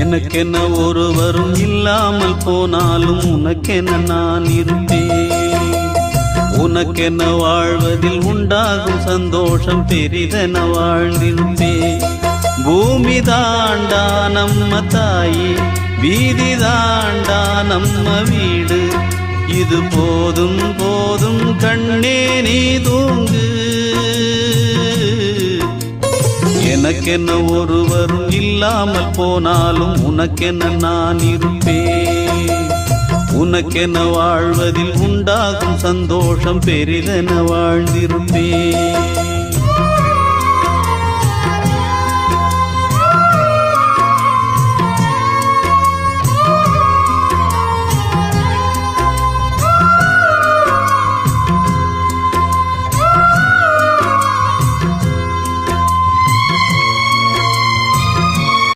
எனக்கென ஒருவரும் இல்லாமல் போனாலும் உனக்கென நான் இருப்பேன். உனக்கென வாழ்வதில் உண்டாகும் சந்தோஷம் பெரிதென வாழ்ந்திருப்பேன். பூமி தாண்டா நம்ம தாயி, வீதி தாண்டா நம்ம வீடு. இது போதும் போதும் கண்ணே நீ தூங்கு. எனக்கென்ன ஒருவரும் இல்லாமல் போனாலும் உனக்கென்ன நான் இருப்பேன். உனக்கென்ன வாழ்வதில் உண்டாகும் சந்தோஷம் பெரிதென வாழ்ந்திருப்பேன்.